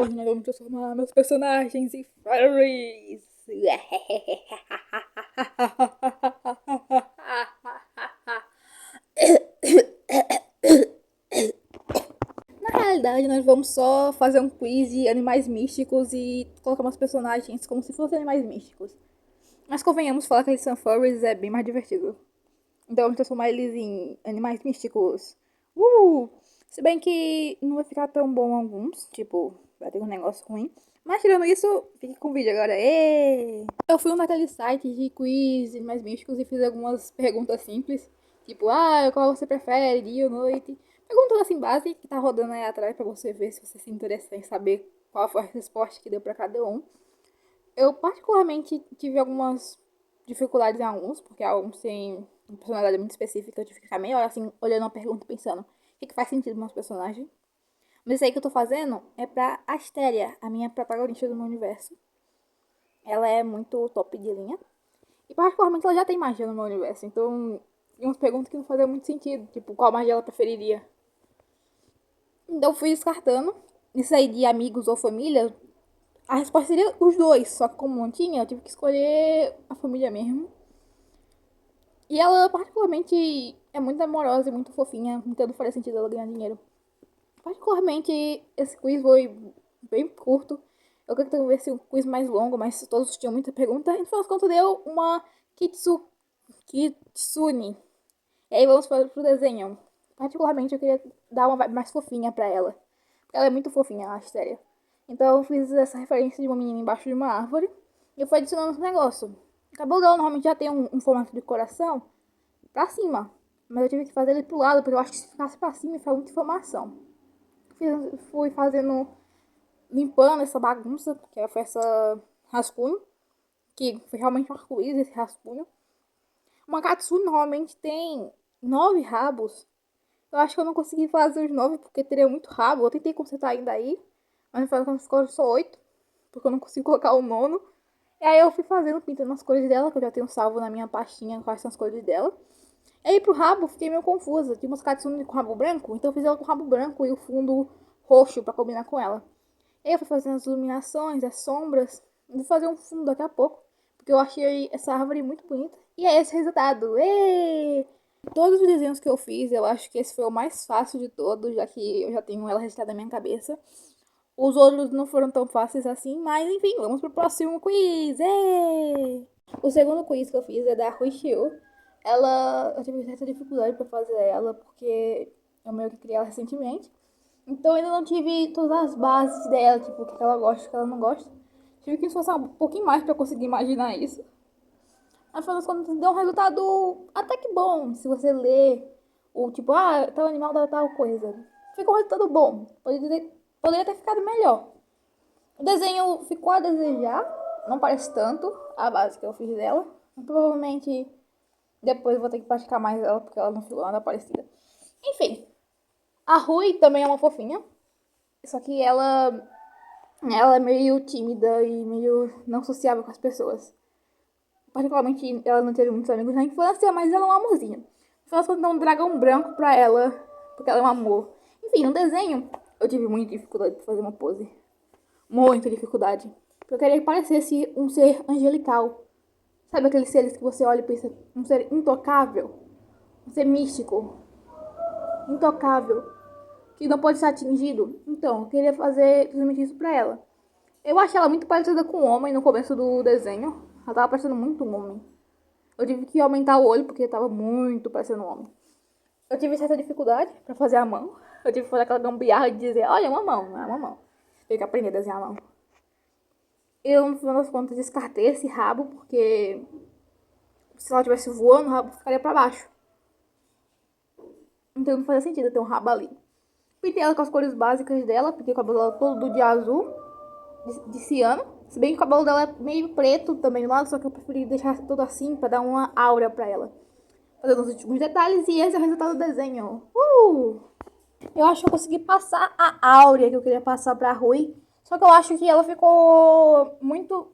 Hoje nós vamos transformar meus personagens em furries. Na realidade, nós vamos só fazer um quiz de animais místicos e colocar meus personagens como se fossem animais místicos. Mas convenhamos, falar que eles são furries é bem mais divertido. Então vamos transformar eles em animais místicos. Se bem que não vai ficar tão bom alguns, tipo, vai ter um negócio ruim. Mas tirando isso, fique com o vídeo agora. Êêê! Eu fui naquele site de quiz de animais místicos e fiz algumas perguntas simples. Tipo, qual você prefere, dia ou noite? Perguntas assim básicas que tá rodando aí atrás pra você ver se você se interessa em saber qual foi a resposta que deu pra cada um. Eu particularmente tive algumas dificuldades em alguns, porque alguns têm uma personalidade muito específica, eu tive que ficar meio hora assim, olhando uma pergunta pensando o que faz sentido no nosso personagem. Mas isso aí que eu tô fazendo é pra Astéria, a minha protagonista do meu universo. Ela é muito top de linha. E particularmente ela já tem magia no meu universo, então tem umas perguntas que não faziam muito sentido, tipo, qual magia ela preferiria. Então eu fui descartando. Isso aí de amigos ou família, a resposta seria os dois, só que como não tinha, eu tive que escolher a família mesmo. E ela, particularmente, é muito amorosa e muito fofinha, então não faria sentido ela ganhar dinheiro. Particularmente, esse quiz foi bem curto. Eu queria ter esse quiz mais longo, mas todos tinham muita pergunta. E no final das contas deu uma Kitsune. E aí vamos para o desenho. Particularmente, eu queria dar uma vibe mais fofinha pra ela. Porque ela é muito fofinha, a Astéria. Então eu fiz essa referência de uma menina embaixo de uma árvore. E eu fui adicionando esse negócio. O cabelo dela normalmente já tem um formato de coração pra cima. Mas eu tive que fazer ele pro lado, porque eu acho que se ficasse pra cima ia ficar muita informação. Fui fazendo, limpando essa bagunça, que foi essa rascunho. Que foi realmente um arco-íris esse rascunho. Uma Katsune normalmente tem 9 rabos. Eu acho que eu não consegui fazer os 9 porque teria muito rabo. Eu tentei consertar ainda aí, mas no final ficou só 8, porque eu não consigo colocar o nono. E aí eu fui fazendo, pintando as cores dela, que eu já tenho salvo na minha pastinha quais são as cores dela. E aí pro rabo fiquei meio confusa. Tinha umas Katsune com rabo branco, então eu fiz ela com rabo branco e o fundo roxo pra combinar com ela. E aí eu fui fazendo as iluminações, as sombras. Vou fazer um fundo daqui a pouco, porque eu achei essa árvore muito bonita. E é esse o resultado. Êêê! Todos os desenhos que eu fiz, eu acho que esse foi o mais fácil de todos, já que eu já tenho ela registrada na minha cabeça. Os outros não foram tão fáceis assim, mas enfim, vamos pro próximo quiz. Êêê! O segundo quiz que eu fiz é da Ruichiu. Eu tive certa dificuldade para fazer ela, porque eu meio que criei ela recentemente. Então eu ainda não tive todas as bases dela, tipo, o que ela gosta, o que ela não gosta. Tive que esforçar um pouquinho mais para conseguir imaginar isso. Afinal das contas, deu um resultado até que bom. Se você ler o tipo, tal animal dá tal coisa. Fica um resultado bom. Poderia ter ficado melhor. O desenho ficou a desejar. Não parece tanto a base que eu fiz dela. Provavelmente depois eu vou ter que praticar mais ela, porque ela não ficou nada parecida. Enfim, a Rui também é uma fofinha. Só que ela é meio tímida e meio não sociável com as pessoas. Particularmente, ela não teve muitos amigos na infância, mas ela é um amorzinho. Só se dar um dragão branco pra ela, porque ela é um amor. Enfim, no desenho, eu tive muita dificuldade pra fazer uma pose. Muita dificuldade. Porque eu queria que parecesse um ser angelical. Sabe aqueles seres que você olha e pensa, um ser intocável? Um ser místico. Intocável. Que não pode ser atingido. Então, eu queria fazer precisamente isso pra ela. Eu achei ela muito parecida com um homem no começo do desenho. Ela tava parecendo muito um homem. Eu tive que aumentar o olho porque tava muito parecendo um homem. Eu tive certa dificuldade pra fazer a mão. Eu tive que fazer aquela gambiarra de dizer, olha, é uma mão, não é uma mão. Tive que aprender a desenhar a mão. Eu, no final das contas, descartei esse rabo porque se ela estivesse voando, o rabo ficaria pra baixo. Então não fazia sentido ter um rabo ali. Pintei ela com as cores básicas dela, pintei o cabelo dela todo de azul, de ciano. Se bem que o cabelo dela é meio preto também do lado, só que eu preferi deixar tudo assim pra dar uma aura pra ela. Fazendo os últimos detalhes e esse é o resultado do desenho. Eu acho que eu consegui passar a áurea que eu queria passar pra Rui. Só que eu acho que ela ficou muito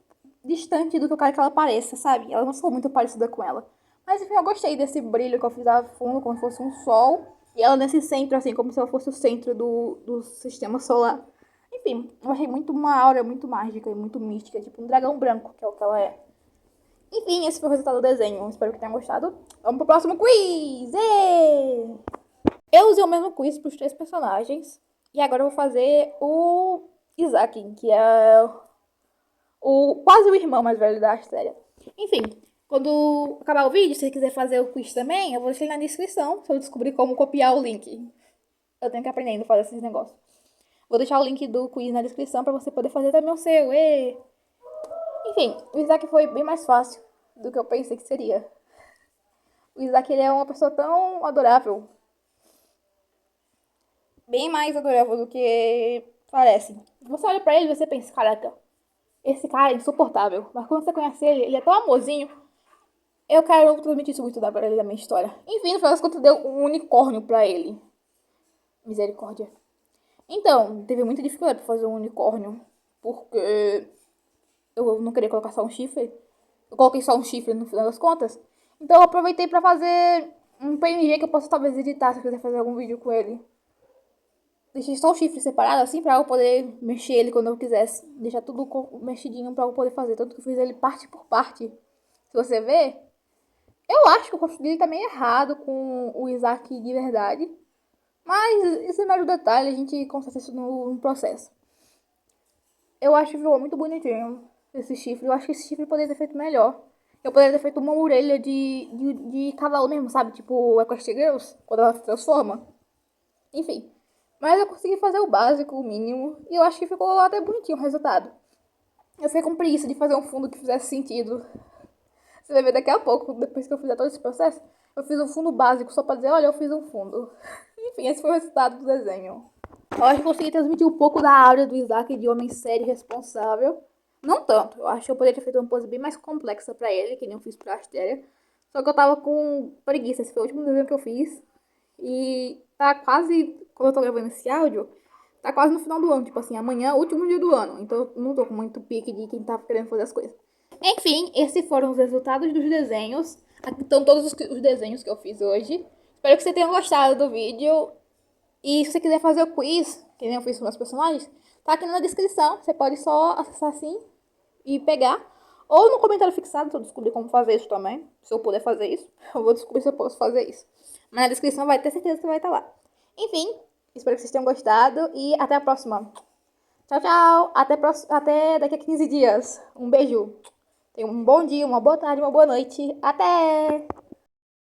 distante do que eu quero que ela pareça, sabe? Ela não ficou muito parecida com ela. Mas enfim, eu gostei desse brilho que eu fiz a fundo, como se fosse um sol. E ela nesse centro, assim, como se ela fosse o centro do sistema solar. Enfim, eu achei muito uma aura muito mágica e muito mística, tipo um dragão branco, que é o que ela é. Enfim, esse foi o resultado do desenho. Espero que tenham gostado. Vamos pro próximo quiz! Ê! Eu usei o mesmo quiz para os três personagens. E agora eu vou fazer o Isaac, que é quase o irmão mais velho da Astéria. Enfim, quando acabar o vídeo, se você quiser fazer o quiz também, eu vou deixar na descrição, se eu descobrir como copiar o link. Eu tenho que aprender a fazer esses negócios. Vou deixar o link do quiz na descrição para você poder fazer também o seu. E... Enfim, o Isaac foi bem mais fácil do que eu pensei que seria. O Isaac ele é uma pessoa tão adorável. Bem mais adorável do que parece. Você olha pra ele e você pensa, caraca, esse cara é insuportável. Mas quando você conhece ele, ele é tão amorzinho. Eu quero transmitir isso muito pra ele da minha história. Enfim, no final das contas, deu um unicórnio pra ele. Misericórdia. Então, teve muita dificuldade pra fazer um unicórnio. Porque eu não queria colocar só um chifre. Eu coloquei só um chifre no final das contas. Então eu aproveitei pra fazer um PNG que eu posso talvez editar se eu quiser fazer algum vídeo com ele. Deixei só o chifre separado assim pra eu poder mexer ele quando eu quisesse. Deixar tudo mexidinho pra eu poder fazer. Tanto que eu fiz ele parte por parte. Se você ver, eu acho que o rosto dele tá meio errado com o Isaac de verdade. Mas isso é mais um detalhe, a gente conserta isso no processo. Eu acho que ficou muito bonitinho esse chifre. Eu acho que esse chifre poderia ter feito melhor. Eu poderia ter feito uma orelha de cavalo mesmo, sabe? Tipo o Equestria Girls, quando ela se transforma. Enfim. Mas eu consegui fazer o básico, o mínimo. E eu acho que ficou até bonitinho o resultado. Eu fiquei com preguiça de fazer um fundo que fizesse sentido. Você vai ver daqui a pouco, depois que eu fizer todo esse processo. Eu fiz um fundo básico só pra dizer, olha, eu fiz um fundo. Enfim, esse foi o resultado do desenho. Eu acho que consegui transmitir um pouco da áurea do Isaac de homem sério e responsável. Não tanto. Eu acho que eu poderia ter feito uma pose bem mais complexa pra ele, que nem eu fiz pra Astéria. Só que eu tava com preguiça. Esse foi o último desenho que eu fiz. E tá quase, quando eu tô gravando esse áudio, tá quase no final do ano. Tipo assim, amanhã é o último dia do ano. Então eu não tô com muito pique de quem tá querendo fazer as coisas. Enfim, esses foram os resultados dos desenhos. Aqui estão todos os desenhos que eu fiz hoje. Espero que você tenha gostado do vídeo. E se você quiser fazer o quiz, que nem eu fiz com meus personagens, tá aqui na descrição. Você pode só acessar assim e pegar. Ou no comentário fixado, se eu descobrir como fazer isso também. Se eu puder fazer isso, eu vou descobrir se eu posso fazer isso. Mas na descrição vai ter certeza que vai estar lá. Enfim, espero que vocês tenham gostado e até a próxima. Tchau, tchau. Até daqui a 15 dias. Um beijo. Tenha um bom dia, uma boa tarde, uma boa noite. Até!